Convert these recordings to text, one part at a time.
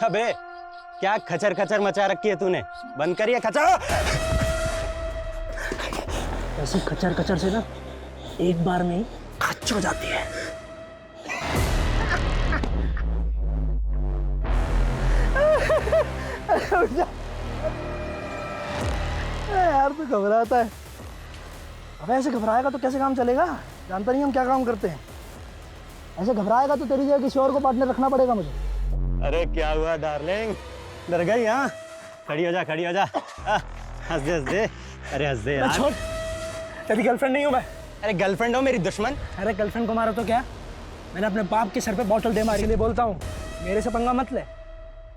अबे क्या खचर खचर मचा रखी है तूने, बंद करिए खचर। ऐसी खचर खचर से ना एक बार में ही खच हो जाती है। यार तो घबराता है। अब ऐसे घबराएगा तो कैसे काम चलेगा? जानता नहीं हम क्या काम करते हैं। ऐसे घबराएगा तो तेरी जगह किसी और को पार्टनर रखना पड़ेगा मुझे। अरे क्या हुआ डार्लिंग, डर गई? हाँ खड़ी हो जा, खड़ी हो जा। हंस दे, हंस दे। अरे हंस दे यार। छोड़, तेरी गर्लफ्रेंड नहीं हूँ मैं। अरे गर्लफ्रेंड हो मेरी दुश्मन। अरे गर्लफ्रेंड को मारा तो क्या, मैंने अपने बाप के सर पे बॉटल दे मारी। इसलिए बोलता हूँ मेरे से पंगा मत ले।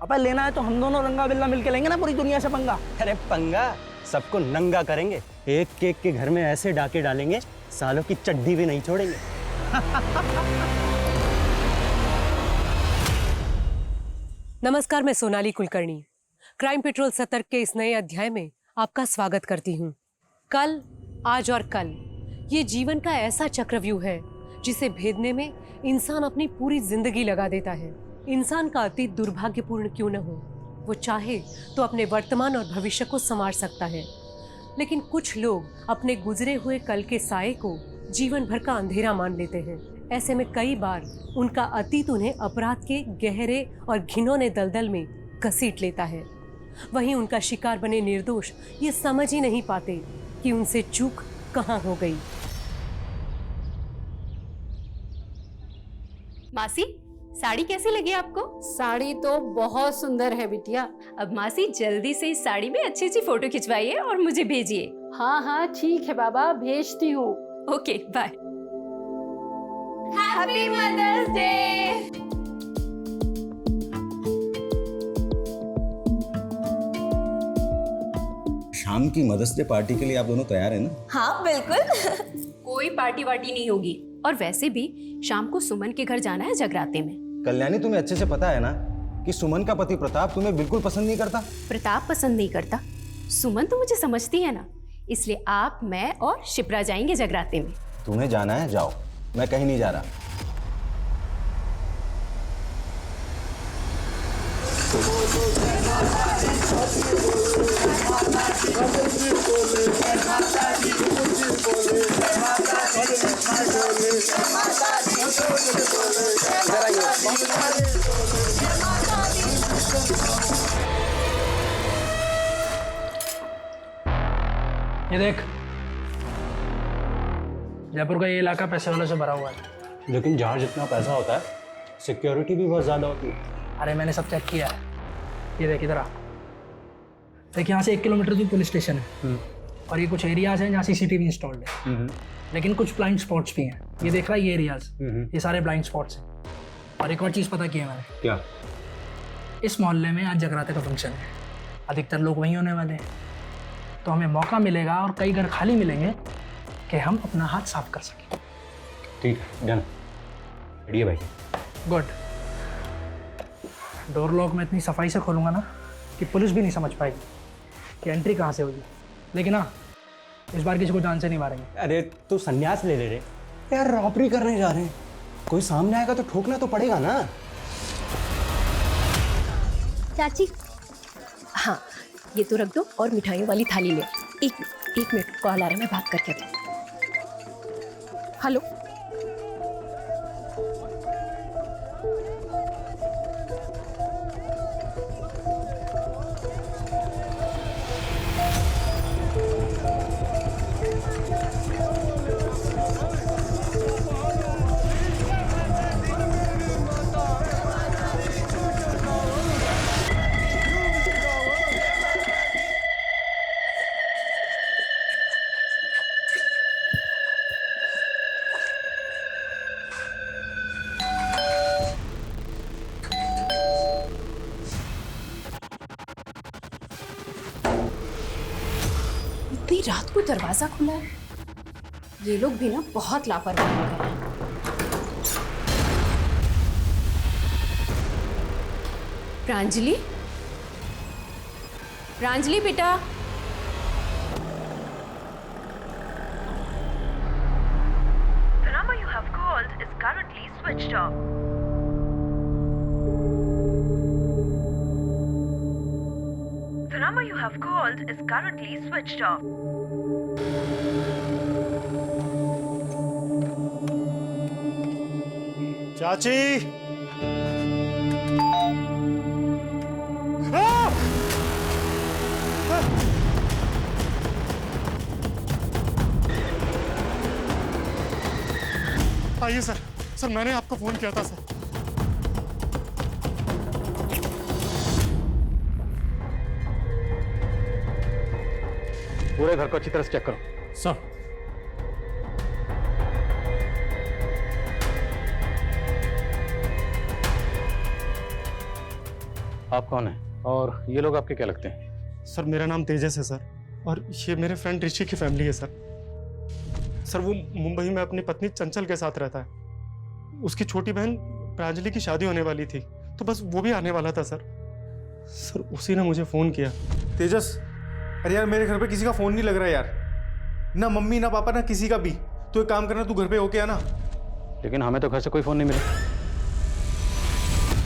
अब लेना है तो हम दोनों रंगा बिल्ला मिलके लेंगे ना पूरी दुनिया से पंगा। अरे पंगा सबको नंगा करेंगे, एक केक के घर में ऐसे डाके डालेंगे सालों की चड्डी भी नहीं छोड़ेंगे। नमस्कार, मैं सोनाली कुलकर्णी क्राइम पेट्रोल सतर्क के इस नए अध्याय में आपका स्वागत करती हूँ। कल, आज और कल ये जीवन का ऐसा चक्रव्यूह है जिसे भेदने में इंसान अपनी पूरी जिंदगी लगा देता है। इंसान का अतीत दुर्भाग्यपूर्ण क्यों न हो, वो चाहे तो अपने वर्तमान और भविष्य को संवार सकता है, लेकिन कुछ लोग अपने गुजरे हुए कल के साये को जीवन भर का अंधेरा मान लेते हैं। ऐसे में कई बार उनका अतीत उन्हें अपराध के गहरे और घिनौने दलदल में घसीट लेता है। वहीं उनका शिकार बने निर्दोष ये समझ ही नहीं पाते कि उनसे चूक कहाँ हो गई। मासी, साड़ी कैसी लगी आपको? साड़ी तो बहुत सुंदर है बिटिया। अब मासी जल्दी से इस साड़ी में अच्छी अच्छी फोटो खिंचवाइए और मुझे भेजिए। हाँ हाँ ठीक है बाबा, भेजती हूँ। Okay bye. Happy mother's day. शाम की मदर्स डे पार्टी के लिए आप दोनों तैयार हैं ना? हाँ बिल्कुल। कोई पार्टी वार्टी नहीं होगी, और वैसे भी शाम को सुमन के घर जाना है जगराते में। कल्याणी, तुम्हें अच्छे से पता है ना कि सुमन का पति प्रताप तुम्हें बिल्कुल पसंद नहीं करता। प्रताप पसंद नहीं करता, सुमन तो मुझे समझती है ना, इसलिए आप, मैं और शिप्रा जाएंगे जगराते में। तुम्हें जाना है जाओ, मैं कहीं नहीं जा रहा। ये देख, जयपुर का ये इलाका पैसे वालों से भरा हुआ है। लेकिन जहाँ जितना पैसा होता है सिक्योरिटी भी बहुत ज्यादा होती है। अरे मैंने सब चेक किया है। ये देख इधर आ, देख यहाँ से 1 किलोमीटर दूर पुलिस स्टेशन है और ये कुछ एरियाज हैं जहाँ सीसीटीवी इंस्टॉल्ड है, लेकिन कुछ ब्लाइंड स्पॉट्स भी हैं। ये देख रहा है, ये एरियाज, ये सारे ब्लाइंड स्पॉट्स हैं। और एक और चीज़ पता की है मैंने। क्या? इस मोहल्ले में आज जगराते का फंक्शन है, अधिकतर लोग वहीं होने वाले हैं, तो हमें मौका मिलेगा और कई घर खाली मिलेंगे कि हम अपना हाथ साफ कर सकें। ठीक है, डन। बढ़िया भाई। गुड। डोर लॉक में इतनी सफाई से खोलूँगा ना कि पुलिस भी नहीं समझ पाएगी कि एंट्री कहाँ से होगी। लेकिन हाँ, इस बार किसी को जान से नहीं मारेंगे। अरे तू संन्यास ले ले रे यार, रॉबरी करने जा रहे हैं, कोई सामने आएगा तो ठोकना तो पड़ेगा ना। चाची, हाँ ये तो रख दो और मिठाइयों वाली थाली ले। एक मिनट, कॉल आ रहा है, मैं बात करके आती हूँ। हेलो, इतनी रात को दरवाजा खुला है। ये लोग भी ना बहुत लापरवाही हो गए हैं। प्रांजलि, प्रांजलि बेटा, The number you have called is currently switched off. you have called is currently switched off. चाची आइए सर। सर मैंने आपको फोन किया था सर। पूरे घर को अच्छी तरह से चेक करो। सर आप कौन हैं और ये लोग आपके क्या लगते हैं? सर मेरा नाम तेजस है सर, और ये मेरे फ्रेंड ऋषि की फैमिली है सर। सर वो मुंबई में अपनी पत्नी चंचल के साथ रहता है। उसकी छोटी बहन प्रांजलि की शादी होने वाली थी, तो बस वो भी आने वाला था सर। सर उसी ने मुझे फोन किया। तेजस, अरे यार मेरे घर पे किसी का फोन नहीं लग रहा है यार, ना मम्मी ना पापा ना किसी का भी। तो एक काम करना, तू घर पे होके आना। लेकिन हमें तो घर से कोई फोन नहीं मिला।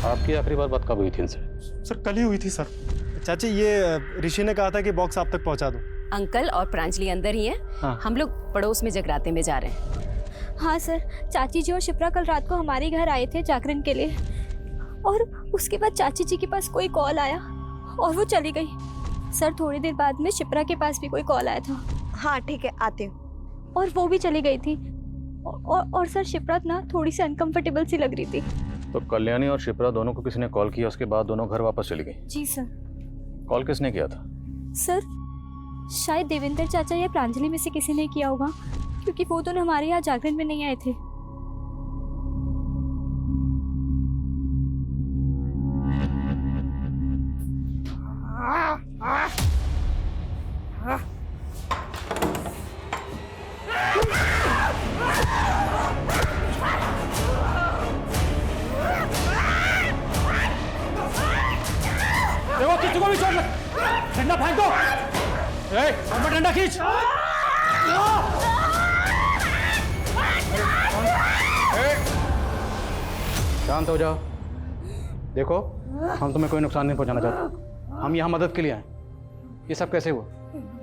आपकी आखिरी बात कब हुई थी इनसे? सर कल ही हुई थी सर। चाची ये ऋषि ने कहा था कि बॉक्स आप तक पहुंचा दूं। अंकल और प्रांजलि अंदर ही है। हाँ। हम लोग पड़ोस में जगराते में जा रहे हैं। हाँ सर, चाची जी और शिप्रा कल रात को हमारे घर आए थे जागरण के लिए, और उसके बाद चाची जी के पास कोई कॉल आया और वो चली गई। सर थोड़ी देर बाद में शिप्रा के पास भी कोई कॉल आया था। हाँ ठीक है, आते हूँ। और वो भी चली गई थी। और सर शिप्रा ना थोड़ी सी अनकंफर्टेबल सी लग रही थी। तो कल्याणी और शिप्रा दोनों को किसी ने कॉल किया, उसके बाद दोनों घर वापस चली गई? जी सर। कॉल किसने किया था? सर शायद देवेंद्र चाचा या प्रांजलि में से किसी ने किया होगा, क्योंकि वो दोनों हमारे यहाँ जागरण में नहीं आए थे। देखो किसी को भी चोट लग, डंडा फेंक दो। डंडा खींच। शांत हो जाओ। देखो हम तुम्हें कोई नुकसान नहीं पहुंचाना चाहते, हम यहाँ मदद के लिए आए। ये सब कैसे हुआ?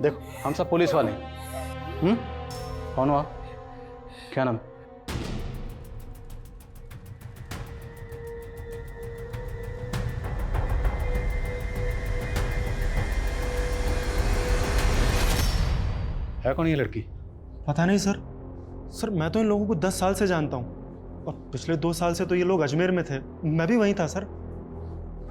देखो हम सब पुलिस वाले हैं। कौन हो आप? क्या नाम? है कौन ये लड़की? पता नहीं सर। सर मैं तो इन लोगों को 10 साल से जानता हूँ, और पिछले 2 साल से तो ये लोग अजमेर में थे। मैं भी वहीं था सर।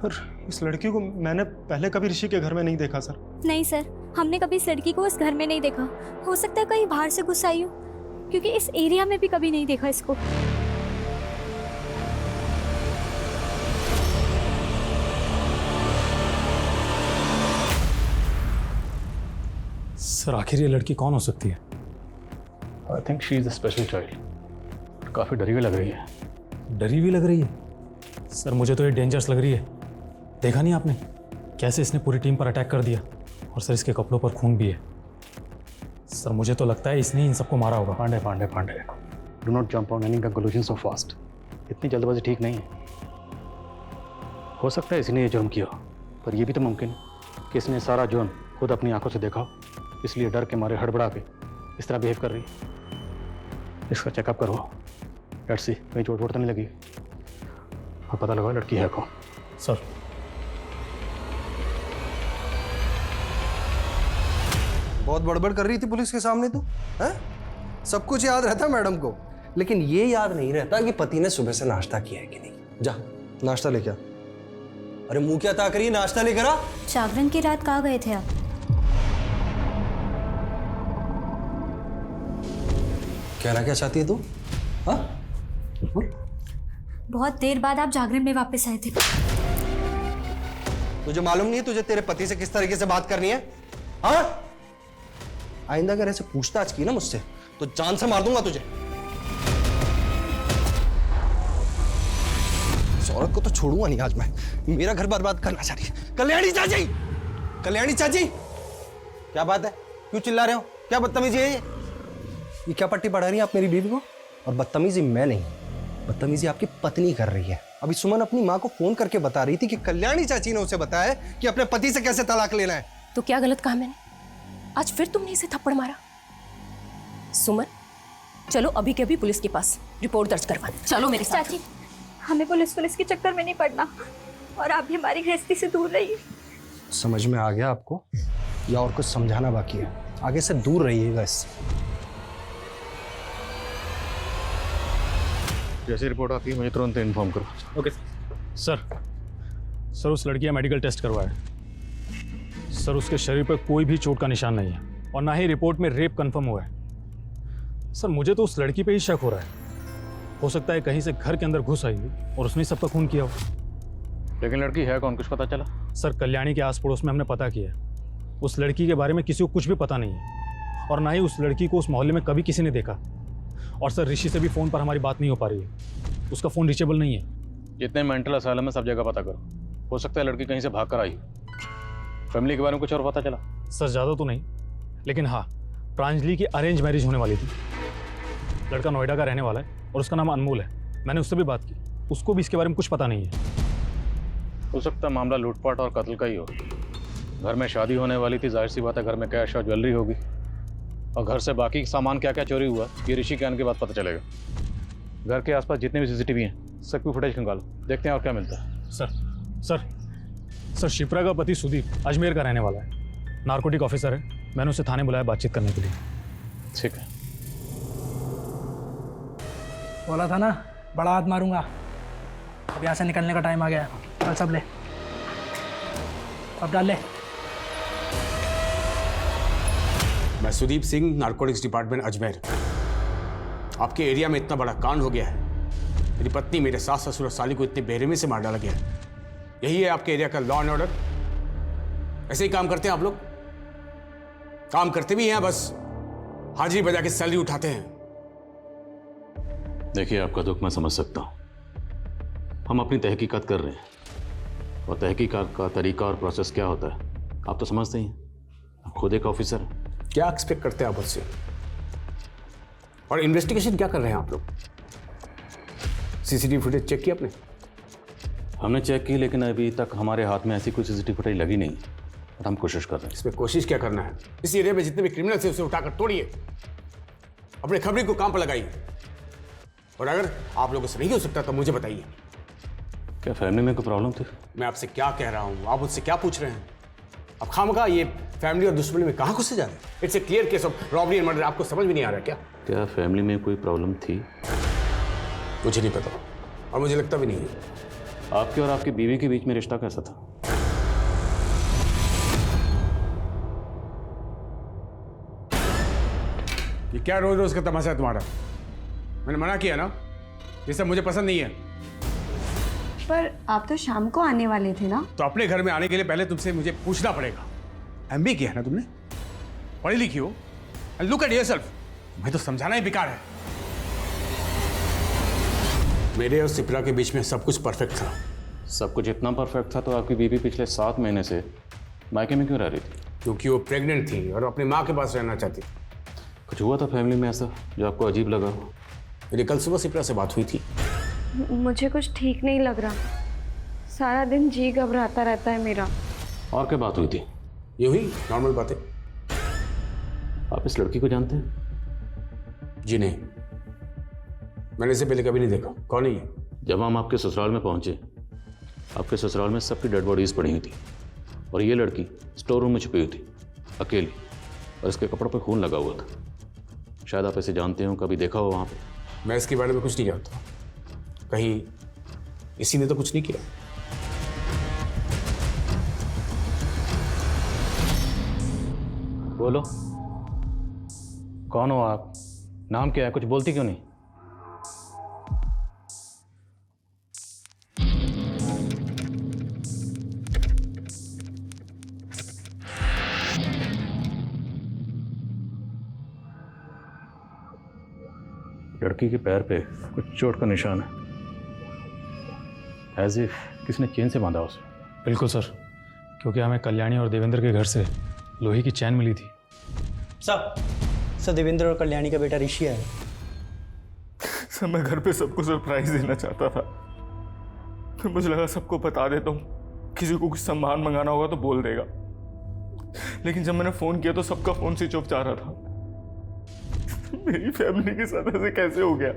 पर इस लड़की को मैंने पहले कभी ऋषि के घर में नहीं देखा सर। नहीं सर, हमने कभी इस लड़की को इस घर में नहीं देखा। हो सकता है कहीं बाहर से घुस आई हो, क्योंकि इस एरिया में भी कभी नहीं देखा इसको। सर आखिर ये लड़की कौन हो सकती है? I think she is a special child. काफ़ी डरी हुई लग रही है। डरी हुई लग रही है? सर मुझे तो ये डेंजरस लग रही है। देखा नहीं आपने कैसे इसने पूरी टीम पर अटैक कर दिया, और सर इसके कपड़ों पर खून भी है। सर मुझे तो लगता है इसने इन सबको मारा होगा। Pandey Pandey Pandey, do not jump on any conclusion so fast. इतनी जल्दबाजी ठीक नहीं है। हो सकता है इसने ये जुर्म किया, पर यह भी तो मुमकिन है कि इसने सारा जुर्म खुद अपनी आंखों से देखा, इसलिए डर के मारे हड़बड़ा के इस तरह बिहेव कर रही है। इसका चेकअप करो। लेट्स सी कहीं चोट वोट तो नहीं लगी, और पता लगा लड़की है कौन। सर बहुत बड़बड़ कर रही थी पुलिस के सामने तू, हैं? सब कुछ याद रहता मैडम को, लेकिन ये याद नहीं रहता कि पति ने सुबह से नाश्ता किया है कि नहीं। जा नाश्ता लेके आ। अरे मुंह क्या ताक रही है, नाश्ता लेकर आ। जागरण की रात कहाँ गए थे आप? कहना क्या चाहती है तू? हाँ? बहुत देर बाद आप जागरण में वापस आए थे। तुझे मालूम नहीं है तुझे तेरे पति से किस तरीके से बात करनी है? हाँ? आइंदा अगर ऐसे पूछताछ की ना मुझसे तो जान से मार दूंगा तुझे। इस औरत को तो छोड़ूंगा नहीं आज मैं। मेरा घर बर्बाद करना चाह रही है। कल्याणी चाची, कल्याणी चाची, क्या बात है? क्यों चिल्ला रहे हो? क्या बदतमीजी है ये क्या पट्टी पढ़ा रही है आप मेरी बीवी को? और बदतमीजी मैं नहीं, बदतमीजी आपकी पत्नी कर रही है। अभी सुमन अपनी माँ को फोन करके बता रही थी कि कल्याणी चाची ने उसे बताया कि अपने पति से कैसे तलाक लेना है। तो क्या गलत कहा मैंने? आज फिर तुमने इसे थप्पड़ मारा? सुमन, चलो अभी के अभी पुलिस के पास रिपोर्ट दर्ज करवा। चलो मेरे साथ। चाची, हमें पुलिस के चक्कर में नहीं पड़ना, और आप भी हमारी गृहस्थी से दूर रहिए। समझ में आ गया आपको, या और कुछ समझाना बाकी है? आगे से दूर रहिएगा इससे। जैसी रिपोर्ट आती है मुझे तुरंत इन्फॉर्म करो। Okay sir. सर उस लड़की का मेडिकल टेस्ट करवाया। सर उसके शरीर पर कोई भी चोट का निशान नहीं है, और ना ही रिपोर्ट में रेप कंफर्म हुआ है। सर मुझे तो उस लड़की पे ही शक हो रहा है। हो सकता है कहीं से घर के अंदर घुस आई हो और उसने सबका खून किया हो। लेकिन लड़की है कौन, कुछ पता चला? सर कल्याणी के आस पड़ोस में हमने पता किया, उस लड़की के बारे में किसी को कुछ भी पता नहीं है, और ना ही उस लड़की को उस मोहल्ले में कभी किसी ने देखा। और सर ऋषि से भी फ़ोन पर हमारी बात नहीं हो पा रही है, उसका फ़ोन रीचेबल नहीं है। जितने मेंटल असाइलम है सब जगह पता करो, हो सकता है लड़की कहीं से भाग कर आई। फैमिली के बारे में कुछ और पता चला? सर ज़्यादा तो नहीं, लेकिन हाँ, प्रांजलि की अरेंज मैरिज होने वाली थी। लड़का नोएडा का रहने वाला है और उसका नाम अनमोल है। मैंने उससे भी बात की, उसको भी इसके बारे में कुछ पता नहीं है। हो सकता है मामला लूटपाट और कत्ल का ही हो। घर में शादी होने वाली थी, जाहिर सी बात है घर में कैश और ज्वेलरी होगी, और घर से बाकी सामान क्या क्या चोरी हुआ ये ऋषि के आने के बाद पता चलेगा। घर के आसपास जितने भी सीसीटीवी हैं सबकी फुटेज निकालो, देखते हैं और क्या मिलता है। सर शिप्रा का पति सुदीप अजमेर का रहने वाला है, नार्कोटिक ऑफिसर है। मैंने उसे थाने बुलाया बातचीत करने के लिए। ठीक है। बोला था ना बड़ा हाथ मारूंगा। अब यहाँ से निकलने का टाइम आ गया। चल सब ले, अब डाल ले। मैं सुदीप सिंह, नारकोटिक्स डिपार्टमेंट अजमेर। आपके एरिया में इतना बड़ा कांड हो गया है, मेरी पत्नी, मेरे सास ससुर और साली को इतने बेरहमी से मार डाला गया है। यही है आपके एरिया का लॉ एंड ऑर्डर? ऐसे ही काम करते हैं आप लोग? काम करते भी हैं, बस हाजिरी बजा के सैलरी उठाते हैं। देखिए आपका दुख मैं समझ सकता हूँ। हम अपनी तहकीकात कर रहे हैं, और तहकीकात का तरीका और प्रोसेस क्या होता है आप तो समझते ही हैं। आप खुद एक ऑफिसर हैं। क्या एक्सपेक्ट करते हैं आप उससे? और इन्वेस्टिगेशन क्या कर रहे हैं आप लोग? सीसीटीवी फुटेज चेक की आपने? हमने चेक की, लेकिन अभी तक हमारे हाथ में ऐसी कोई सीसीटीवी फुटेज लगी नहीं, और हम कोशिश कर रहे हैं। इसमें कोशिश क्या करना है? इस एरिया में जितने भी क्रिमिनल थे उसे उठाकर तोड़िए, अपने खबरी को काम पर लगाइए, और अगर आप लोगों से नहीं हो सकता तो मुझे बताइए। क्या फैमिली में कोई प्रॉब्लम थी? मैं आपसे क्या कह रहा हूं, आप मुझसे क्या पूछ रहे हैं? अब खामखा ये फैमिली और दुश्मनी में कहां घुसे जा रहे हैं? It's a clear case of robbery and murder. आपको समझ में नहीं आ रहा क्या? क्या फैमिली में कोई प्रॉब्लम थी? मुझे नहीं पता, और मुझे लगता भी नहीं है। आपके और आपकी बीवी के बीच में रिश्ता कैसा था? ये क्या रोज रोज का तमाशा है तुम्हारा? मैंने मना किया ना, ये सब मुझे पसंद नहीं है। पर आप तो शाम को आने वाले थे ना? तो अपने घर में आने के लिए पहले तुमसे मुझे पूछना पड़ेगा। एमबी किया है ना तुमने, पढ़ी लिखी हो, एंड लुक एट योरसेल्फ। मैं तो समझाना ही बेकार है। मेरे और सिप्रा के बीच में सब कुछ परफेक्ट था। सब कुछ इतना परफेक्ट था तो आपकी बीवी पिछले 7 महीने से मायके में क्यों रह रही थी? क्योंकि वो प्रेग्नेंट थी और अपनी माँ के पास रहना चाहती। कुछ हुआ था फैमिली में ऐसा जो आपको अजीब लगा? मेरी कल सुबह सिप्रा से बात हुई थी। मुझे कुछ ठीक नहीं लग रहा, सारा दिन जी घबराता रहता है मेरा। और क्या बात हुई थी? ये हुई नॉर्मल बातें। आप इस लड़की को जानते हैं? जी नहीं, मैंने इसे पहले कभी नहीं देखा। कौन है ये? जब हम आपके ससुराल में पहुंचे, आपके ससुराल में सबकी डेड बॉडीज पड़ी हुई थी, और ये लड़की स्टोर रूम में छुपी हुई थी अकेली, और इसके कपड़ों पर खून लगा हुआ था। शायद आप इसे जानते हो, कभी देखा हो वहाँ पे? मैं इसके बारे में कुछ नहीं जानता। कहीं इसी ने तो कुछ नहीं किया। बोलो, कौन हो आप? नाम क्या है? कुछ बोलती क्यों नहीं? लड़की के पैर पे कुछ चोट का निशान है, एज इफ किसने चेन से बांधा उसे। बिल्कुल सर, क्योंकि हमें कल्याणी और देवेंद्र के घर से लोहे की चैन मिली थी। सर देवेंद्र और कल्याणी का बेटा ऋषि है। सर मैं घर पे सबको सरप्राइज देना चाहता था, तो मुझे लगा सबको बता देता हूँ, किसी को कुछ सामान मंगाना होगा तो बोल देगा। लेकिन जब मैंने फोन किया तो सबका फोन स्विच ऑफ जा रहा था। मेरी फैमिली के साथ ऐसे कैसे हो गया?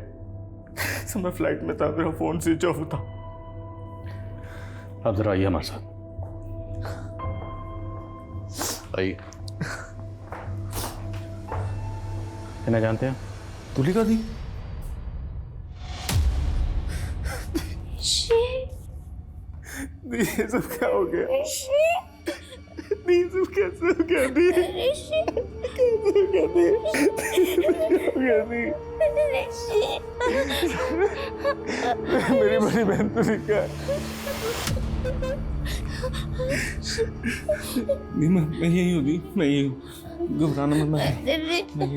सर मैं फ्लाइट में था, मेरा फोन स्विच ऑफ था। आप जरा आइए हमारे साथ, आइए। इन्हें जानते हैं? तुलिका दी? ये सब क्या हो गया? दी सब कैसे हो गया? दी कैसे हो गया? दी हो गया? दी मेरी बड़ी बहन तुलिका। दी मैं यही हूँ दी, मैं यही हूँ, घबराना मत। मैं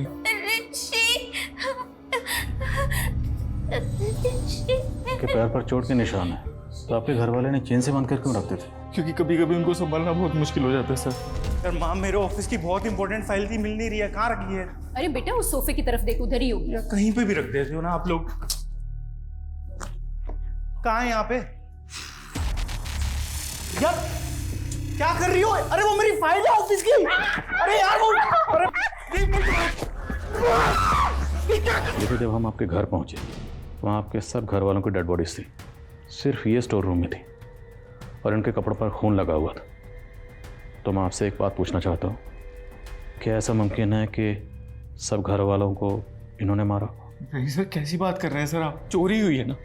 के पैर पर चोट के निशान है, तो आपके घर वाले ने चेन से बांध कर क्यों रखते थे? क्योंकि कभी कभी उनको संभालना बहुत मुश्किल हो जाता है सर। सर माँ, मेरे ऑफिस की बहुत इंपॉर्टेंट फाइल थी, मिल नहीं रही है, कहाँ रखी है? अरे बेटा उस सोफे की तरफ देख, उधर ही होगी। या कहीं पे भी रख देते हो ना आप लोग। कहाँ है यहाँ पे? यार क्या कर रही हो? अरे वो मेरी फाइल है ऑफिस की। अरे यार वो, अरे देखो, जब हम आपके घर पहुंचे वहाँ आपके सब घर वालों की डेड बॉडीज थी, सिर्फ ये स्टोर रूम में थी और इनके कपड़ों पर खून लगा हुआ था। तो मैं आपसे एक बात पूछना चाहता हूँ, क्या ऐसा मुमकिन है कि सब घर वालों को इन्होंने मारा? नहीं सर, कैसी बात कर रहे हैं सर आप? चोरी हुई है ना,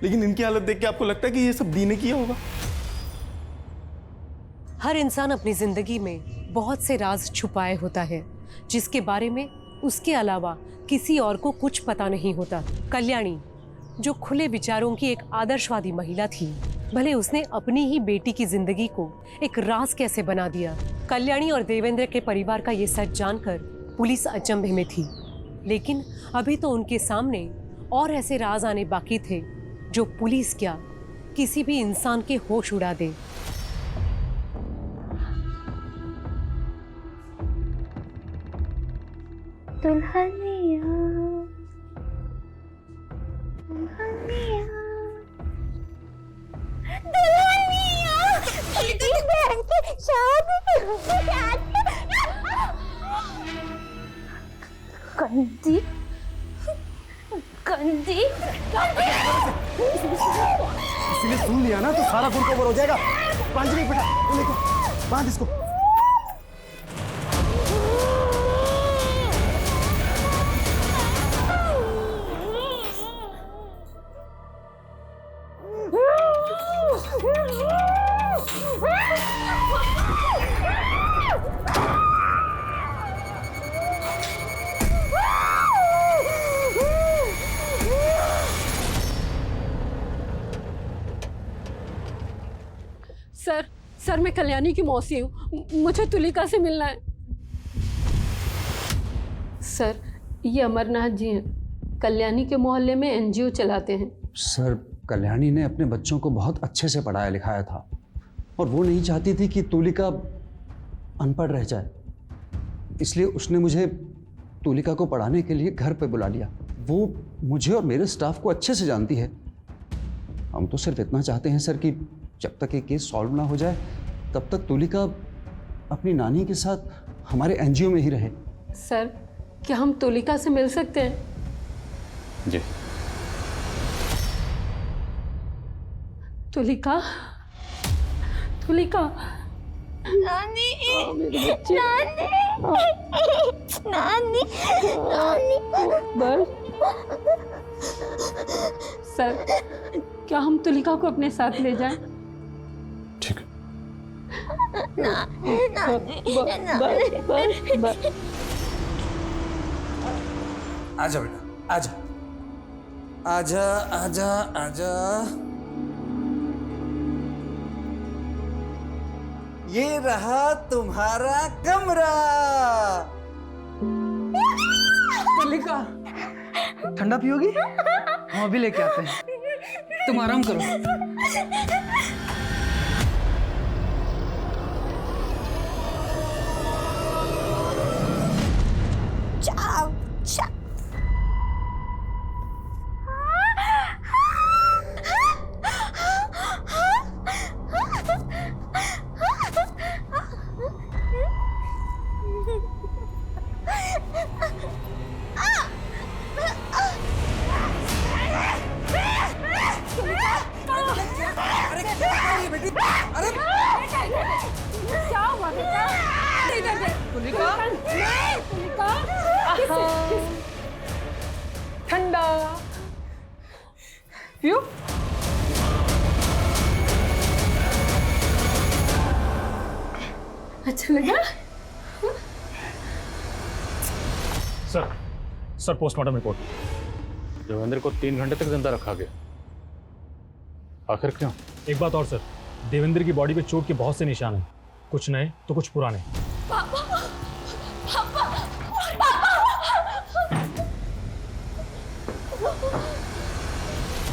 लेकिन इनकी हालत देख के आपको लगता है कि ये सब दी ने किया होगा? हर इंसान अपनी जिंदगी में बहुत से राज छुपाए होता है, जिसके बारे में उसके अलावा किसी और को कुछ पता नहीं होता। कल्याणी, जो खुले विचारों की एक आदर्शवादी महिला थी, भले उसने अपनी ही बेटी की जिंदगी को एक राज कैसे बना दिया। कल्याणी और देवेंद्र के परिवार का ये सच जानकर पुलिस अचंभे में थी, लेकिन अभी तो उनके सामने और ऐसे राज आने बाकी थे जो पुलिस क्या किसी भी इंसान के होश उड़ा दे। दुल्हनिया दुल्हनिया दुल्हनिया मेरी बहन की शादी गंदी गंदी इसलिए सुन लिया ना तो सारा गुड़ कवर हो जाएगा। पांचवी बेटा देखो, बांध इसको। सर मैं कल्याणी की मौसी हूँ, मुझे तुलिका से मिलना है। सर ये अमरनाथ जी हैं, कल्याणी के मोहल्ले में एनजीओ चलाते हैं। सर कल्याणी ने अपने बच्चों को बहुत अच्छे से पढ़ाया लिखाया था और वो नहीं चाहती थी कि तुलिका अनपढ़ रह जाए, इसलिए उसने मुझे तुलिका को पढ़ाने के लिए घर पे बुला लिया। वो मुझे और मेरे स्टाफ को अच्छे से जानती है। हम तो सिर्फ इतना चाहते हैं सर कि जब तक ये केस सॉल्व ना हो जाए तब तक तुलिका अपनी नानी के साथ हमारे एनजीओ में ही रहे। सर क्या हम तुलिका से मिल सकते हैं? जी। तुलिका, तुलिका नानी नानी नानी नानी बस। सर क्या हम तुलिका को अपने साथ ले जाएं? ठीक है। आजा बेटा, आजा आजा आजा आजा। ये रहा तुम्हारा कमरा। तुलिका ठंडा पियोगी? हम अभी लेके आते हैं, तुम आराम करो। चाव चाव क्यों? अच्छा लगा? Sir postmortem report. देवेंद्र को 3 घंटे तक जिंदा रखा गया, आखिर क्यों? एक बात और सर, देवेंद्र की बॉडी पे चोट के बहुत से निशान हैं, कुछ नए तो कुछ पुराने।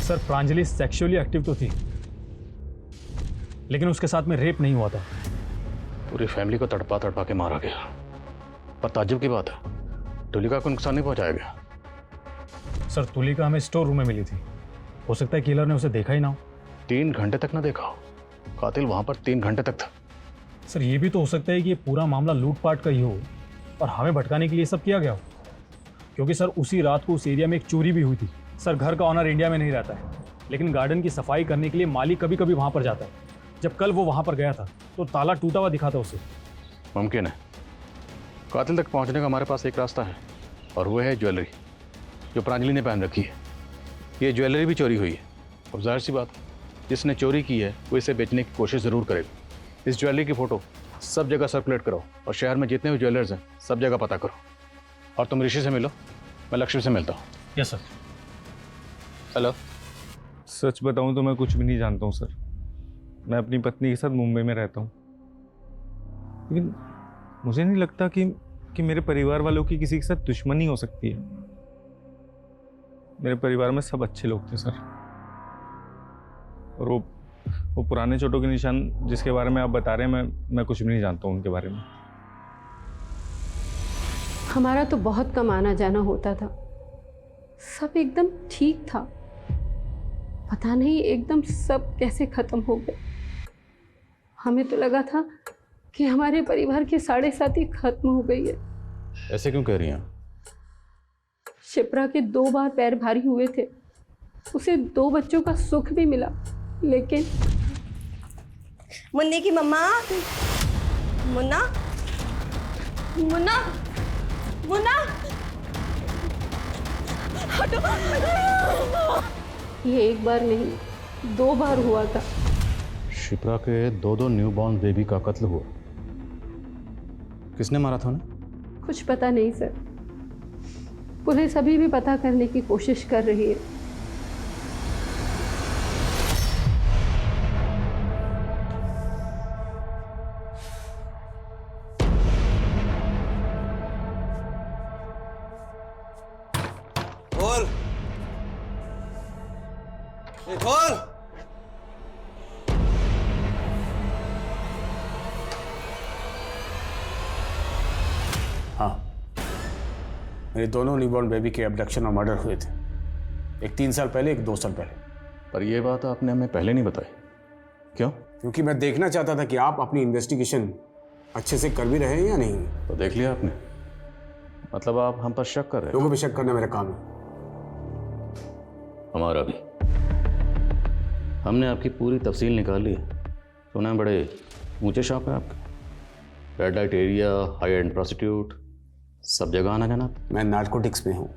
सर प्रांजलि सेक्सुअली एक्टिव तो थी, लेकिन उसके साथ में रेप नहीं हुआ था। पूरी फैमिली को तड़पा तड़पा के मारा गया। पर ताज्जुब की बात है, तुलिका को नुकसान नहीं पहुंचाया गया। सर तुलिका हमें स्टोर रूम में मिली थी, हो सकता है किलर ने उसे देखा ही ना हो। 3 घंटे तक ना देखा हो, कातिल वहां पर 3 घंटे तक था। सर ये भी तो हो सकता है कि ये पूरा मामला लूटपाट का ही हो और हमें भटकाने के लिए सब किया गया हो, क्योंकि सर उसी रात को उस एरिया में एक चोरी भी हुई थी। सर घर का ऑनर इंडिया में नहीं रहता है, लेकिन गार्डन की सफाई करने के लिए माली कभी कभी वहाँ पर जाता है। जब कल वो वहाँ पर गया था तो ताला टूटा हुआ दिखा था उसे। मुमकिन है। कातिल तक पहुंचने का हमारे पास एक रास्ता है, और वो है ज्वेलरी जो प्रांजलि ने पहन रखी है। ये ज्वेलरी भी चोरी हुई है। अब जाहिर सी बात, जिसने चोरी की है वो इसे बेचने की कोशिश ज़रूर करेगा। इस ज्वेलरी की फ़ोटो सब जगह सर्कुलेट करो और शहर में जितने भी ज्वेलर्स हैं सब जगह पता करो। और तुम ऋषि से मिलो, मैं लक्ष्मी से मिलता हूँ। Yes sir. हेलो। सच बताऊं तो मैं कुछ भी नहीं जानता हूँ सर। मैं अपनी पत्नी के साथ मुंबई में रहता हूँ, लेकिन मुझे नहीं लगता कि मेरे परिवार वालों की किसी के साथ दुश्मनी हो सकती है। मेरे परिवार में सब अच्छे लोग थे सर, और वो पुराने चोटों के निशान जिसके बारे में आप बता रहे हैं, मैं कुछ भी नहीं जानता हूँ उनके बारे में। हमारा तो बहुत कम आना जाना होता था, सब एकदम ठीक था। पता नहीं एकदम सब कैसे खत्म हो गए। हमें तो लगा था कि हमारे परिवार की 7.5 खत्म हो गई है। ऐसे क्यों कह रही हैं? शिप्रा के 2 बार पैर भारी हुए थे, उसे 2 बच्चों का सुख भी मिला, लेकिन मुन्नी की मम्मा, मुन्ना, मुन्ना, मुन्ना, हटो। ये एक बार नहीं 2 बार हुआ था। शिप्रा के 2 न्यूबॉर्न बेबी का कत्ल हुआ। किसने मारा था उन्हें? कुछ पता नहीं सर, पुलिस अभी भी पता करने की कोशिश कर रही है। खोल, ये खोल। हाँ, मेरे दोनों न्यूबॉर्न बेबी के एब्डक्शन और मर्डर हुए थे, एक 3 साल पहले, एक 2 साल पहले। पर यह बात आपने हमें पहले नहीं बताई, क्यों? क्योंकि मैं देखना चाहता था कि आप अपनी इन्वेस्टिगेशन अच्छे से कर भी रहे हैं या नहीं। तो देख लिया आपने, मतलब आप हम पर शक कर रहे हैं? लोगों पर शक करना मेरा काम है। हमारा भी। हमने आपकी पूरी तफसील निकाल ली है। सुना है बड़े ऊंचे शौक है आपके, red light area, high and prostitute, सब जगह आना जाना। मैं नार्कोटिक्स में हूँ,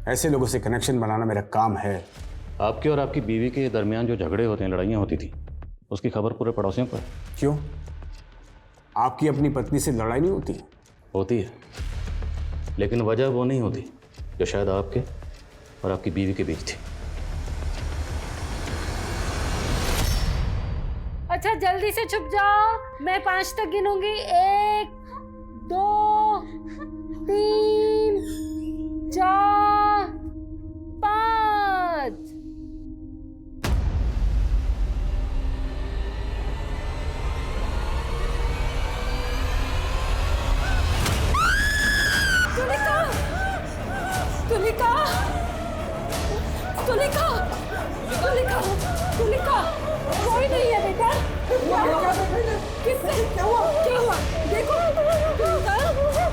ऐसे लोगों से कनेक्शन बनाना मेरा काम है। आपके और आपकी बीवी के दरमियान जो झगड़े होते हैं, लड़ाइयाँ होती थी, उसकी खबर पूरे पड़ोसियों को है। क्यों? आपकी अपनी पत्नी से लड़ाई नहीं होती? होती है, लेकिन वजह वो नहीं होती जो शायद आपके और आपकी बीवी के बीच थी। अच्छा जल्दी से छुप जाओ, मैं 5 तक गिनूंगी। 1 2 3 4 5। तुलिका, तुलिका, तुलिका, तुलिका, कोई नहीं है बेटा। किससे? क्या हुआ? क्या हुआ? देखो, तुलिका,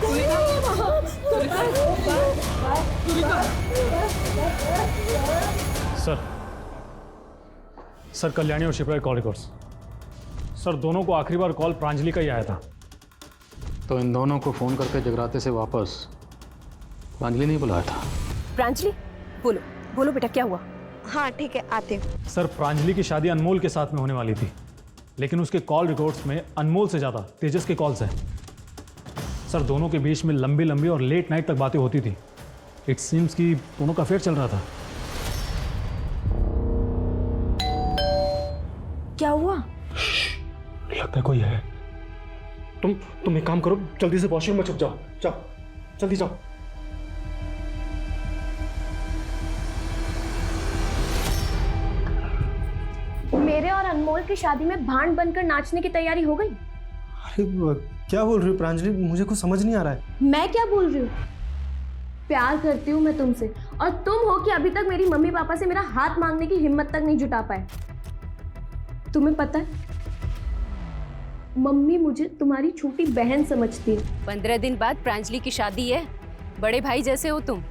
तुलिका, तुलिका। सर कल्याणी और शिप्रा के कॉल रिकॉर्ड्स। सर दोनों को आखिरी बार कॉल प्रांजलि का ही आया था। तो इन दोनों को फ़ोन करके जगराते से वापस प्रांजलि नहीं बुलाया था? प्रांजलि, बोलो बोलो बेटा, क्या हुआ? हाँ ठीक है, आते हूँ। सर, प्रांजलि की शादी अनमोल के साथ में होने वाली थी, लेकिन उसके कॉल रिकॉर्ड्स में अनमोल से ज़्यादा तेजस के कॉल्स हैं। सर, दोनों के बीच में लंबी लंबी और लेट नाइट तक बातें होती थी। इट सीम्स कि दोनों का अफेयर चल रहा था। क्या हुआ? लगता है कोई है। तुम एक काम करो, जल्दी से वॉशरूम में छुप जाओ। जाओ, जल्दी जाओ। मेरे और अनमोल की शादी में भांड बनकर नाचने की तैयारी हो गई। अरे क्या बोल रही हो प्रांजलि? मुझे कुछ समझ नहीं आ रहा है। मैं क्या बोल रही हूँ? प्यार करती हूँ मैं तुमसे, और तुम हो कि अभी तक मेरी मम्मी पापा से मेरा हाथ मांगने की हिम्मत तक नहीं जुटा पाए। तुम्हें पता है, मम्मी मुझे तुम्हारी छोटी बहन समझती है। 15 दिन बाद प्रांजलि की शादी है, बड़े भाई जैसे हो तुम,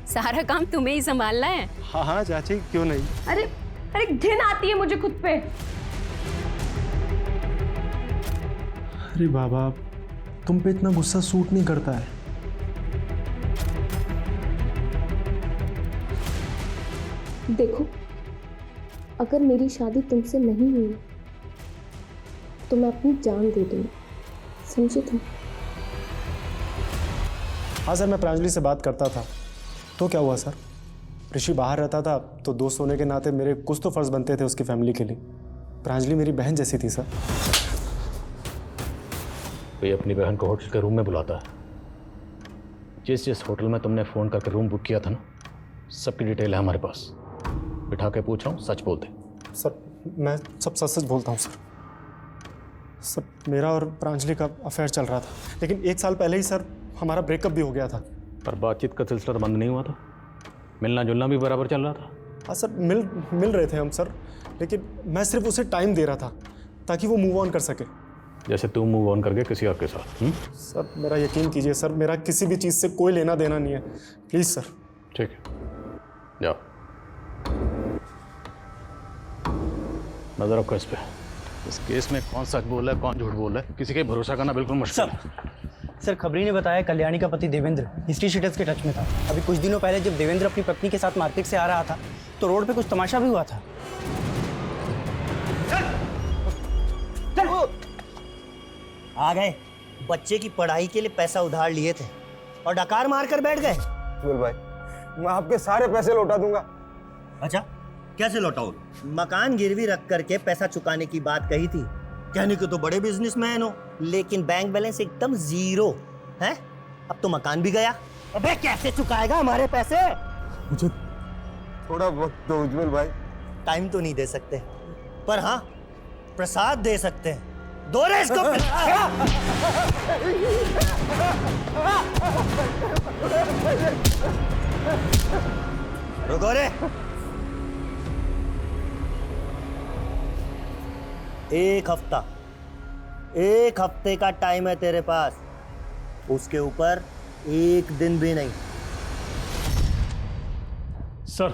सारा काम तुम्हें ही संभालना है। हाँ हाँ चाची, क्यों नहीं। अरे अरे घिन आती है मुझे खुद पे। अरे बाबा, तुम पे इतना गुस्सा सूट नहीं करता है। देखो, अगर मेरी शादी तुमसे नहीं हुई तो मैं अपनी जान दे दूंगी, समझे तुम? हाँ सर, मैं प्रांजलि से बात करता था। तो क्या हुआ सर? ऋषि बाहर रहता था तो दोस्त होने के नाते मेरे कुछ तो फर्ज बनते थे उसकी फैमिली के लिए। प्रांजलि मेरी बहन जैसी थी सर। कोई अपनी बहन को होटल के रूम में बुलाता है। जिस होटल में तुमने फ़ोन करके रूम बुक किया था ना, सबकी डिटेल है हमारे पास। बिठा के पूछ रहा हूँ, सच बोलते। सर, मैं सब सच सच बोलता हूँ सर। सर, मेरा और प्रांजलि का अफेयर चल रहा था, लेकिन 1 साल पहले ही सर हमारा ब्रेकअप भी हो गया था। पर बातचीत का सिलसिला तो बंद नहीं हुआ था, मिलना जुलना भी बराबर चल रहा था। हाँ सर, मिल रहे थे हम सर, लेकिन मैं सिर्फ उसे टाइम दे रहा था ताकि वो मूव ऑन कर सके। जैसे तुम मूव ऑन करके किसी और के साथ। सर, मेरा यकीन कीजिए सर, मेरा किसी भी चीज़ से कोई लेना देना नहीं है, प्लीज़ सर। ठीक है, जाओ, नजर रखो इस पे। इस केस में कौन सच बोल रहा है, कौन झूठ बोल रहा है, किसी का भरोसा करना बिल्कुल मुश्किल है। सर, खबरी ने बताया कल्याणी का पति देवेंद्र हिस्ट्री शीटर्स के टच में था। अभी कुछ दिनों पहले जब देवेंद्र अपनी पत्नी के साथ मार्केट से आ रहा था तो रोड पे कुछ तमाशा भी हुआ था। आ गए, बच्चे की पढ़ाई के लिए पैसा उधार लिए थे और डकार मार कर बैठ गए। बोल भाई, मैं आपके सारे पैसे लौटा दूंगा। अच्छा, कैसे लौटाओ? मकान गिरवी रख करके पैसा चुकाने की बात कही थी। कहने को तो बड़े बिजनेसमैन हो, लेकिन बैंक बैलेंस एकदम जीरो है। अब तो मकान भी गया। अबे कैसे चुकाएगा हमारे पैसे? मुझे थोड़ा वक्त दो उज्जवल भाई। टाइम तो नहीं दे सकते, पर हाँ प्रसाद दे सकते हैं। दो रे इसको। रुको रे। एक हफ्ते का टाइम है तेरे पास, उसके ऊपर 1 दिन भी नहीं। सर,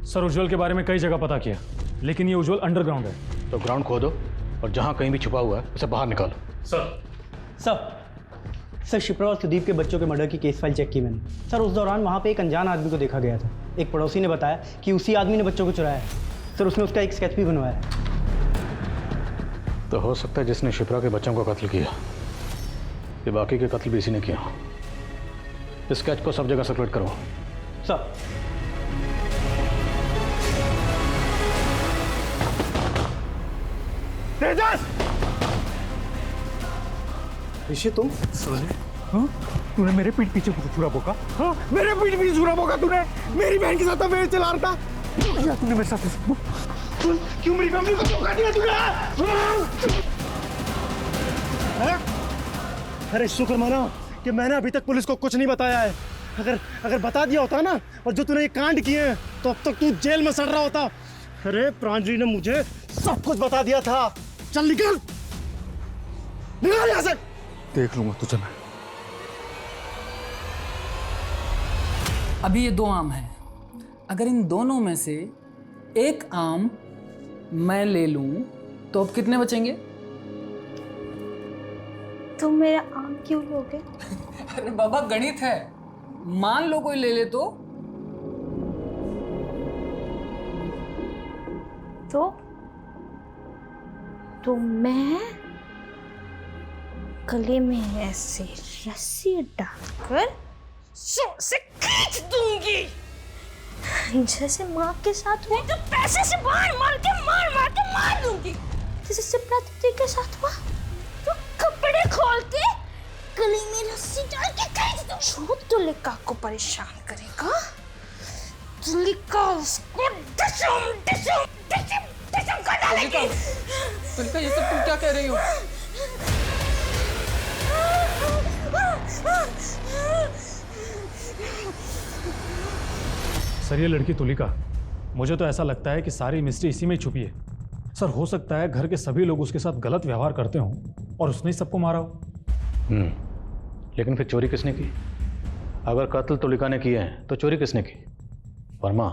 सर, उज्जवल के बारे में कई जगह पता किया, लेकिन ये उज्जवल अंडरग्राउंड है। तो ग्राउंड खोदो और जहां कहीं भी छुपा हुआ है उसे बाहर निकालो। सर, शिप्रा और सुदीप के बच्चों के मर्डर की केस फाइल चेक की मैंने। सर, उस दौरान वहाँ पे एक अनजान आदमी को देखा गया था। एक पड़ोसी ने बताया कि उसी आदमी ने बच्चों को चुराया है। सर, उसने उसका एक स्केच भी बनवाया है। तो हो सकता है जिसने शिप्रा के बच्चों को कत्ल किया, ये बाकी के कत्ल भी इसी ने किया। इस स्केच को सब जगह सर्कुलेट करो। सर, तेजस! ऋषि, तुम? हाँ? तूने मेरे पीठ पीछे छुरा बोका? हाँ? मेरे पीठ पीछे छुरा बोका तूने? मेरी बहन के साथ अफेयर चला रहा था। या तूने मेरे साथ क्यों मेरी फैमिली को धोखा दिया तूने? अरे शुक्र माना कि मैंने अभी तक पुलिस को कुछ नहीं बताया है। अगर बता दिया होता ना, और जो तूने ये कांड किए हैं, तो अब तक तू जेल में सड़ रहा होता। अरे प्रांजलि ने मुझे सब कुछ बता दिया था। चल निकल यहाँ से। देख लूंगा तुझे मैं। अभी ये 2 आम हैं। अगर इन दोनों में से एक आम मैं ले लूं तो अब कितने बचेंगे? तुम मेरा आम क्यों लोगे? अरे बाबा, गणित है। मान लो कोई ले ले तो तो मैं गले में ऐसे रस्सी डालकर जोर से खींच दूंगी, जैसे माँ के साथ हुआ। तो पैसे से मार के मार दूंगी, जैसे शिप्रा दीदी के साथ हुआ। तो कपड़े खोल के गले में रस्सी डाल के खींच दूं। जो तुलिका को परेशान करेगा, तुलिका उसको डिशम कर डालेगी। तुलिका, ये सब तुम क्या कह रही हो? सर, ये लड़की तुलिका, मुझे तो ऐसा लगता है कि सारी मिस्ट्री इसी में छुपी है। सर, हो सकता है घर के सभी लोग उसके साथ गलत व्यवहार करते हों और उसने ही सबको मारा हो। लेकिन फिर चोरी किसने की? अगर कत्ल तुलिका ने किए हैं तो चोरी किसने की? वर्मा,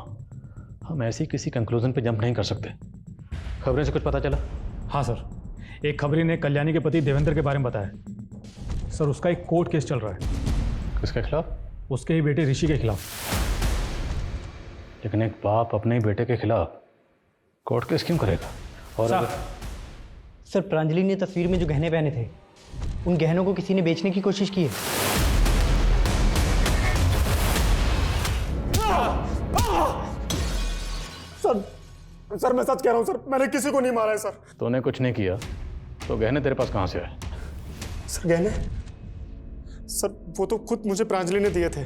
हम ऐसी किसी कंक्लूजन पे जंप नहीं कर सकते। खबरें से कुछ पता चला? हाँ सर, एक खबरी ने कल्याणी के पति देवेंद्र के बारे में बताया। सर, उसका एक कोर्ट केस चल रहा है। किसके खिलाफ? उसके ही बेटे ऋषि के खिलाफ। लेकिन एक बाप अपने ही बेटे के खिलाफ कोर्ट केस क्यों करेगा? और सर, प्रांजलि ने तस्वीर में जो गहने पहने थे, उन गहनों को किसी ने बेचने की कोशिश की है। सर, मैं सच कह रहा हूँ सर, मैंने किसी को नहीं मारा है सर। तूने कुछ नहीं किया तो गहने तेरे पास कहाँ से आए? सर, गहने? सर, वो तो खुद मुझे प्रांजलि ने दिए थे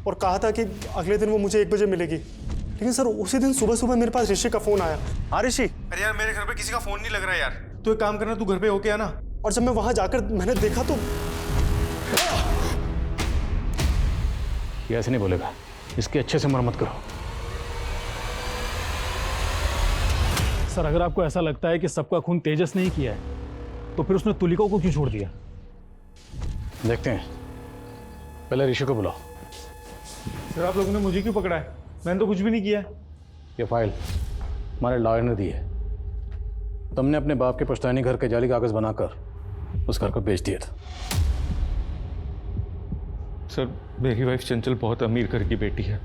और कहा था कि अगले दिन वो मुझे 1 बजे मिलेगी। लेकिन सर, उसी दिन सुबह सुबह मेरे पास ऋषि का फोन आया। हाँ ऋषि। अरे यार, मेरे घर पे किसी का फोन नहीं लग रहा है यार। तू एक काम करना, तू घर पे होके आना। और जब मैं वहां जाकर मैंने देखा तो ये ऐसे नहीं बोलेगा, इसकी अच्छे से मरम्मत करो। सर, अगर आपको ऐसा लगता है कि सबका खून तेजस ने ही किया है तो फिर उसने तुलिका को क्यों छोड़ दिया? देखते हैं, पहले ऋषि को बुलाओ। सर, आप लोगों ने मुझे क्यों पकड़ा है? मैंने तो कुछ भी नहीं किया है। ये फाइल हमारे लॉयर ने दी है। तुमने अपने बाप के पुश्तैनी घर के जाली कागज बनाकर उस घर को बेच दिया था। सर, मेरी वाइफ चंचल बहुत अमीर घर की बेटी है।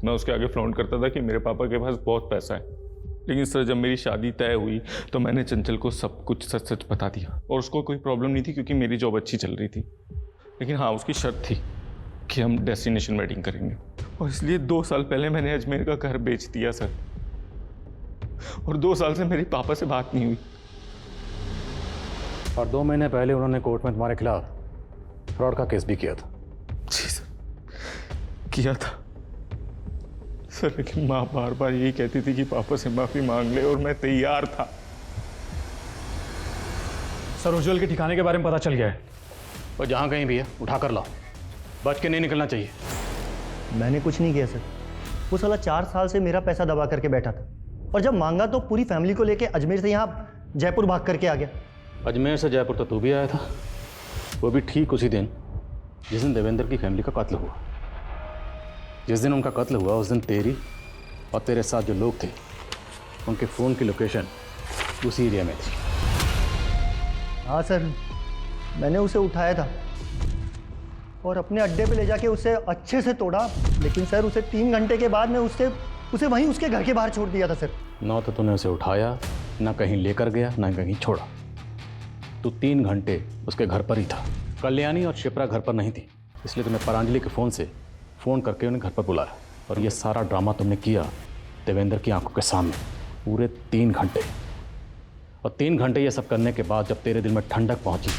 मैं उसके आगे फ्लॉन्ट करता था कि मेरे पापा के पास बहुत पैसा है। लेकिन सर, जब मेरी शादी तय हुई तो मैंने चंचल को सब कुछ सच सच बता दिया और उसको कोई प्रॉब्लम नहीं थी क्योंकि मेरी जॉब अच्छी चल रही थी। लेकिन हाँ, उसकी शर्त थी कि हम डेस्टिनेशन वेडिंग करेंगे और इसलिए 2 साल पहले मैंने अजमेर का घर बेच दिया सर। और 2 साल से मेरे पापा से बात नहीं हुई। और 2 महीने पहले उन्होंने कोर्ट में तुम्हारे खिलाफ फ्रॉड का केस भी किया था। जी सर, किया था सर। लेकिन माँ बार बार यही कहती थी कि पापा से माफी मांग ले और मैं तैयार था। सर, उज्जवल के ठिकाने के बारे में पता चल गया है। और जहाँ कहीं भी है उठा कर लाओ, बच के नहीं निकलना चाहिए। मैंने कुछ नहीं किया सर। वो साला 4 साल से मेरा पैसा दबा करके बैठा था और जब मांगा तो पूरी फैमिली को लेके अजमेर से यहाँ जयपुर भाग करके आ गया। अजमेर से जयपुर तो तू भी आया था, वो भी ठीक उसी दिन जिस दिन देवेंद्र की फैमिली का कत्ल हुआ। जिस दिन उनका कत्ल हुआ उस दिन तेरी और तेरे साथ जो लोग थे उनके फ़ोन की लोकेशन उसी एरिया में थी। हाँ सर, मैंने उसे उठाया था और अपने अड्डे पे ले जाके उसे अच्छे से तोड़ा। लेकिन सर, उसे 3 घंटे के बाद मैं उसे वहीं उसके घर के बाहर छोड़ दिया था सर। ना तो तूने उसे उठाया, ना कहीं लेकर गया, ना कहीं छोड़ा। तू 3 घंटे उसके घर पर ही था। कल्याणी और शिप्रा घर पर नहीं थी, इसलिए तुमने प्रांजलि के फ़ोन करके उन्हें घर पर बुलाया। और ये सारा ड्रामा तुमने किया देवेंद्र की आंखों के सामने पूरे 3 घंटे। और 3 घंटे ये सब करने के बाद जब तेरे दिल में ठंडक पहुंची।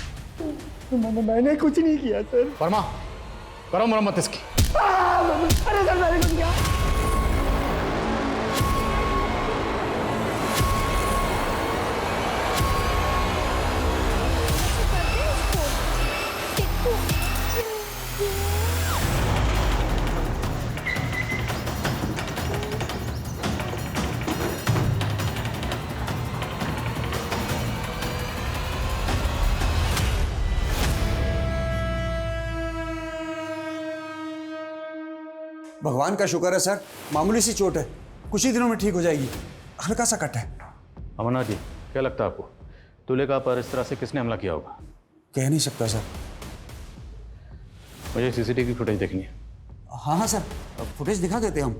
मैंने कुछ नहीं किया सर। वर्मा, करो मरम्मत इसकी। अरे सर, मैंने कुछ किया। भगवान का शुक्र है सर, मामूली सी चोट है, कुछ ही दिनों में ठीक हो जाएगी। हल्का सा कट है। अमरनाथ जी, क्या लगता है आपको तुलिका पर इस तरह से किसने हमला किया होगा? कह नहीं सकता सर। मुझे सीसीटीवी फुटेज देखनी है। हाँ हाँ सर, फुटेज दिखा देते हम।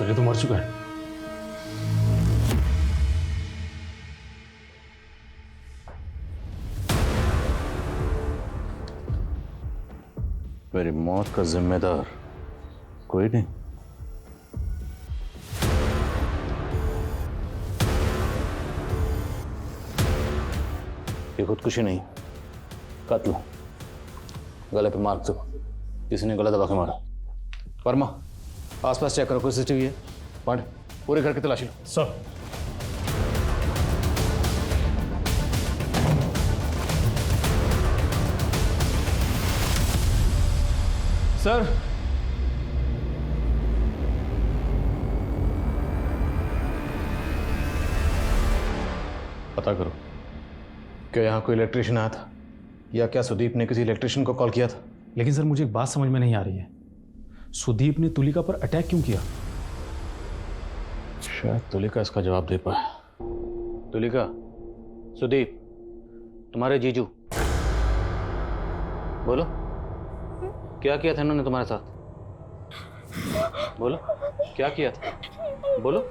सर ये तो मर चुका है। मेरी मौत का जिम्मेदार कोई नहीं। ये खुदकुशी नहीं, कत्ल। गले पे मार्क दो, किसी ने गला दबा के मारा। वर्मा, आसपास चेक करो, कोई सीसीटीवी है? पांडे, पूरे घर की तलाशी लो। सर। सर, पता करो क्या यहाँ कोई इलेक्ट्रिशियन आया था, या क्या सुदीप ने किसी इलेक्ट्रिशियन को कॉल किया था? लेकिन सर मुझे एक बात समझ में नहीं आ रही है, सुदीप ने तुलिका पर अटैक क्यों किया? शायद तुलिका इसका जवाब दे पाए। तुलिका, सुदीप, तुम्हारे जीजू, बोलो क्या किया था इन्होंने तुम्हारे साथ? बोलो क्या किया था, बोलो।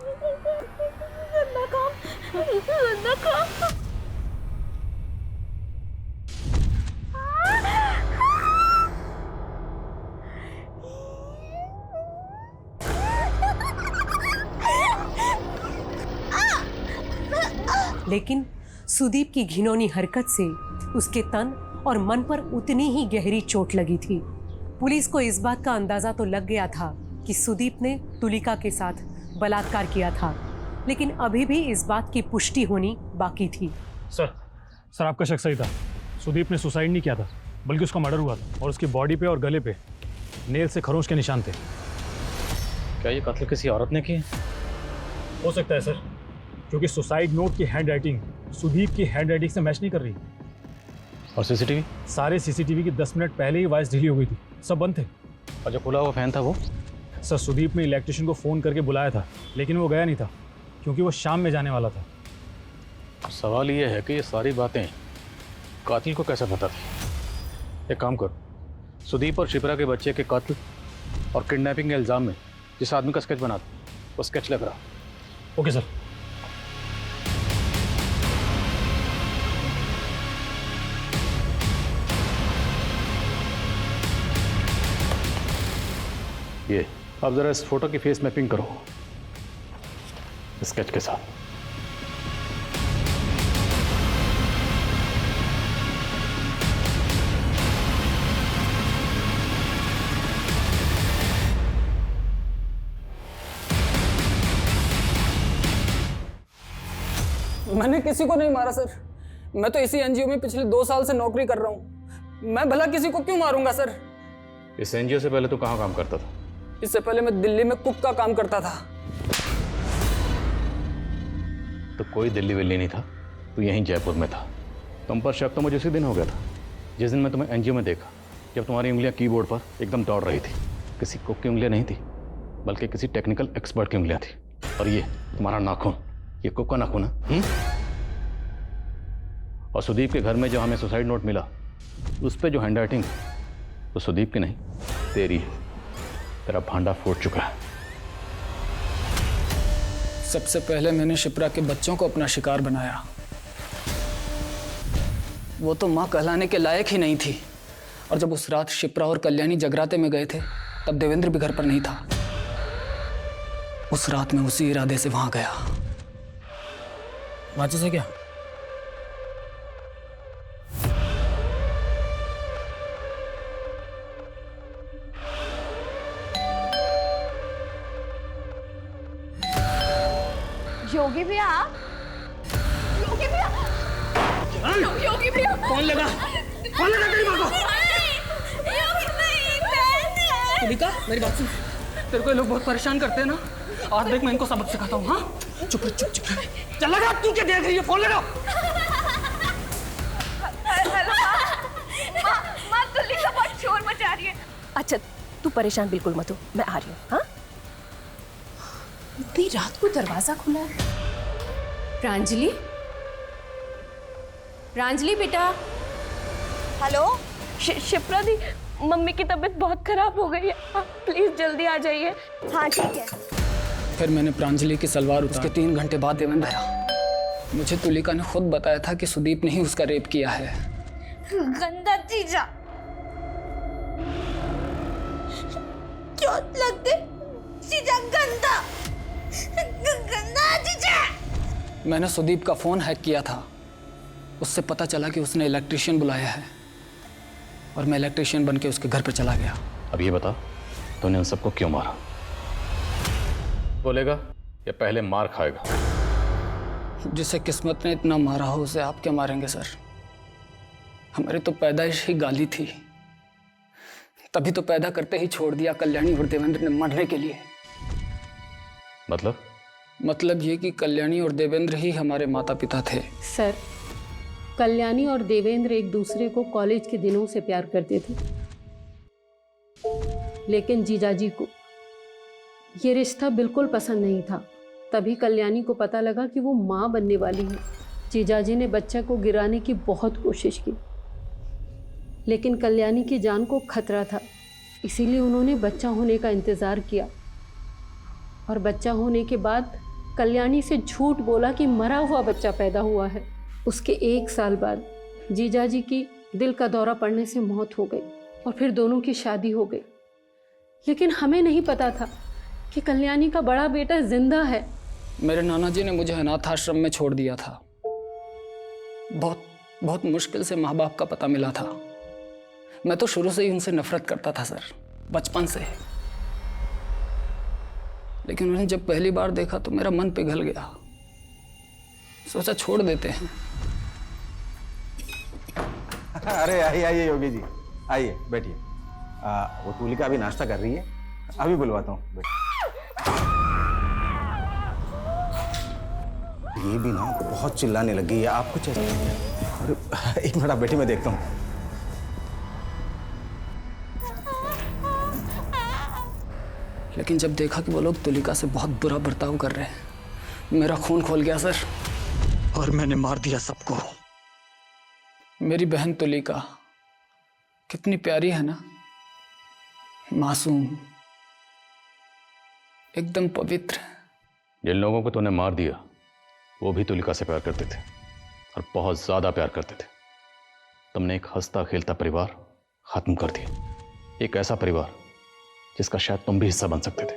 लेकिन सुदीप की घिनौनी हरकत से उसके तन और मन पर उतनी ही गहरी चोट लगी थी। पुलिस को इस बात का अंदाजा तो लग गया था कि सुदीप ने तुलिका के साथ बलात्कार किया था, लेकिन अभी भी इस बात की पुष्टि होनी बाकी थी। सर आपका शक सही था। सुदीप ने सुसाइड नहीं किया था, बल्कि उसका मर्डर हुआ था और उसकी बॉडी पे और गले पे नेल से खरोंच के निशान थे। क्या ये कत्ल किसी औरत ने किया? हो सकता है सर, क्योंकि सुसाइड नोट की हैंड राइटिंग सुदीप की हैंड राइटिंग से मैच नहीं कर रही। और सीसीटीवी? सारे सीसीटीवी की 10 मिनट पहले ही वॉइस डिलीट हो गई थी, सब बंद थे। और जो खुला हुआ फैन था वो? सर सुदीप ने इलेक्ट्रिशियन को फ़ोन करके बुलाया था, लेकिन वो गया नहीं था क्योंकि वो शाम में जाने वाला था। सवाल ये है कि ये सारी बातें कातिल को कैसे पता थी? एक काम करो, सुदीप और शिप्रा के बच्चे के कत्ल और किडनैपिंग के इल्ज़ाम में जिस आदमी का स्केच बना दो, वो स्केच लग रहा। Okay sir. ये अब जरा इस फोटो की फेस मैपिंग करो स्केच के साथ। मैंने किसी को नहीं मारा सर। मैं तो इसी एनजीओ में पिछले 2 साल से नौकरी कर रहा हूँ। मैं भला किसी को क्यों मारूंगा सर? इस एनजीओ से पहले तू कहाँ काम करता था? इससे पहले मैं दिल्ली में कुक का काम करता था। तो कोई दिल्ली विल्ली नहीं था, तू यहीं जयपुर में था। तुम पर शक तो मुझे उसी दिन हो गया था जिस दिन मैं तुम्हें एनजीओ में देखा, जब तुम्हारी उंगलियां कीबोर्ड पर एकदम दौड़ रही थी। किसी कुक की उंगलियां नहीं थी, बल्कि किसी टेक्निकल एक्सपर्ट की उंगलियां थी। और ये तुम्हारा नाखून, ये कुक का नाखून है। और सुदीप के घर में जो हमें सुसाइड नोट मिला, उस पर जो हैंड राइटिंग, तो सुदीप की नहीं, तेरी है। तेरा भांडा फूट चुका है। सबसे पहले मैंने शिप्रा के बच्चों को अपना शिकार बनाया। वो तो माँ कहलाने के लायक ही नहीं थी। और जब उस रात शिप्रा और कल्याणी जगराते में गए थे, तब देवेंद्र भी घर पर नहीं था। उस रात में उसी इरादे से वहां गया। वाचिस है क्या? योगी भैया, योगी भैया, योगी भैया, कौन लगा? कौन लगा तेरी माँ को? तुलिका, मेरी बात सुन। तेरे को ये लोग बहुत परेशान करते हैं ना। आज देख मैं इनको सबक सिखाता हूँ। हाँ, चुप रह, चुप चुप। चल लगा, तू क्या देख रही है? फोन लगा। माँ तुलिका बहुत शोर मचा रही है। अच्छा तू परेशान बिल्कुल मत हो, मैं आ रही हूँ। हाँ, इतनी रात को दरवाजा खुला है। प्रांजलि, प्रांजलि बेटा। हेलो शिप्रा दी, मम्मी की तबीयत बहुत खराब हो गई है। आप प्लीज जल्दी आ जाइए। हाँ ठीक है। फिर मैंने प्रांजलि की सलवार उतारी। उसके 3 घंटे बाद देवेंद्र आया। मुझे तुलिका ने खुद बताया था कि सुदीप ने ही उसका रेप किया है। गंदा जीजा, चोट लगते जीजा, गंदा गंदा जीजा। मैंने सुदीप का फोन हैक किया था। उससे पता चला कि उसने इलेक्ट्रिशियन बुलाया है और मैं इलेक्ट्रिशियन बन के उसके घर पर चला गया। अब ये बता, तूने उन सबको क्यों मारा? बोलेगा या पहले मार खाएगा? जिसे किस्मत ने इतना मारा हो उसे आप क्या मारेंगे सर? हमारी तो पैदाइश ही गाली थी, तभी तो पैदा करते ही छोड़ दिया कल्याणी और देवेंद्र ने मरने के लिए। मतलब ये कि कल्याणी और देवेंद्र ही हमारे माता पिता थे। सर, कल्याणी और देवेंद्र एक दूसरे को कॉलेज के दिनों से प्यार करते थे, लेकिन जीजाजी को ये रिश्ता बिल्कुल पसंद नहीं था। तभी कल्याणी को पता लगा कि वो माँ बनने वाली है। जीजाजी ने बच्चा को गिराने की बहुत कोशिश की, लेकिन कल्याणी की जान को खतरा था, इसीलिए उन्होंने बच्चा होने का इंतज़ार किया। और बच्चा होने के बाद कल्याणी से झूठ बोला कि मरा हुआ बच्चा पैदा हुआ है। उसके 1 साल बाद जीजाजी की दिल का दौरा पड़ने से मौत हो गई और फिर दोनों की शादी हो गई। लेकिन हमें नहीं पता था कि कल्याणी का बड़ा बेटा जिंदा है। मेरे नाना जी ने मुझे अनाथ आश्रम में छोड़ दिया था। बहुत मुश्किल से माँ बाप का पता मिला था। मैं तो शुरू से ही उनसे नफरत करता था सर, बचपन से। लेकिन उन्हें जब पहली बार देखा तो मेरा मन पिघल गया। सोचा छोड़ देते हैं। अरे आइए योगी जी, आइए बैठिए। वो तुलिका अभी नाश्ता कर रही है, अभी बुलवाता हूँ। ये भी ना बहुत चिल्लाने लगी है। आप कुछ एक मिनट आप बैठी, मैं देखता हूँ। लेकिन जब देखा कि वो लोग तुलिका से बहुत बुरा बर्ताव कर रहे हैं, मेरा खून खोल गया सर, और मैंने मार दिया सबको। मेरी बहन तुलिका कितनी प्यारी है ना, मासूम, एकदम पवित्र। जिन लोगों को तूने मार दिया वो भी तुलिका से प्यार करते थे और बहुत ज्यादा प्यार करते थे। तुमने एक हंसता खेलता परिवार खत्म कर दिया, एक ऐसा परिवार जिसका शायद तुम भी हिस्सा बन सकते थे।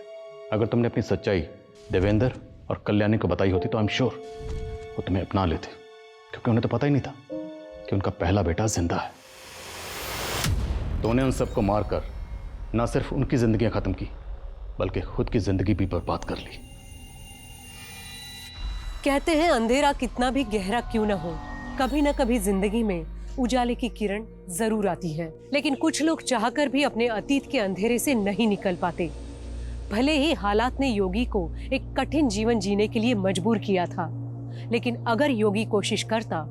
अगर तुमने अपनी सच्चाई देवेंद्र और कल्याणी को बताई होती तो आई एम श्योर वो तुम्हें अपना लेते, क्योंकि उन्हें तो पता ही नहीं था कि उनका पहला बेटा जिंदा है। तूने उन सबको मारकर ना सिर्फ उनकी जिंदगियां खत्म की, बल्कि खुद की जिंदगी भी बर्बाद कर ली। कहते हैं अंधेरा कितना भी गहरा क्यों ना हो, कभी ना कभी जिंदगी में उजाले की किरण जरूर आती है। लेकिन कुछ लोग चाहकर भी अपने अतीत के अंधेरे से नहीं निकल पाते। भले ही हालात ने योगी को एक कठिन जीवन जीने के लिए मजबूर किया था, लेकिन अगर योगी कोशिश करता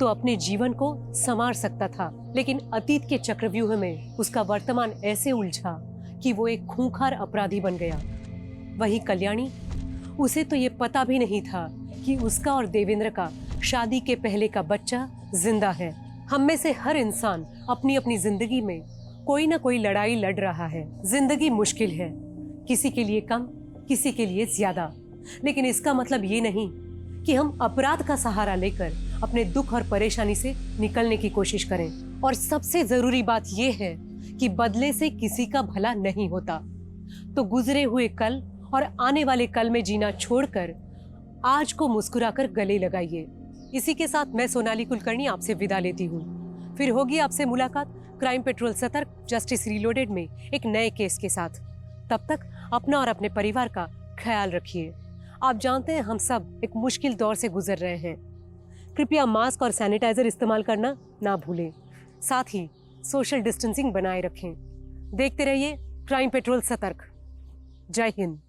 तो अपने जीवन को संवार सकता था। लेकिन अतीत के चक्रव्यूह में उसका वर्तमान ऐसे उलझा कि वो एक खूंखार अपराधी बन गया। वही कल्याणी, उसे तो ये पता भी नहीं था कि उसका और देवेंद्र का शादी के पहले का बच्चा जिंदा है। हम में से हर इंसान अपनी अपनी जिंदगी में कोई ना कोई लड़ाई लड़ रहा है। जिंदगी मुश्किल है, किसी के लिए कम, किसी के लिए ज्यादा, लेकिन इसका मतलब ये नहीं कि हम अपराध का सहारा लेकर अपने दुख और परेशानी से निकलने की कोशिश करें। और सबसे जरूरी बात यह है कि बदले से किसी का भला नहीं होता। तो गुजरे हुए कल और आने वाले कल में जीना छोड़कर आज को मुस्कुराकर गले लगाइए। इसी के साथ मैं सोनाली कुलकर्णी आपसे विदा लेती हूँ। फिर होगी आपसे मुलाकात क्राइम पेट्रोल सतर्क जस्टिस रीलोडेड में एक नए केस के साथ। तब तक अपना और अपने परिवार का ख्याल रखिए। आप जानते हैं हम सब एक मुश्किल दौर से गुजर रहे हैं। कृपया मास्क और सैनिटाइजर इस्तेमाल करना ना भूलें। साथ ही सोशल डिस्टेंसिंग बनाए रखें। देखते रहिए क्राइम पेट्रोल सतर्क। जय हिंद।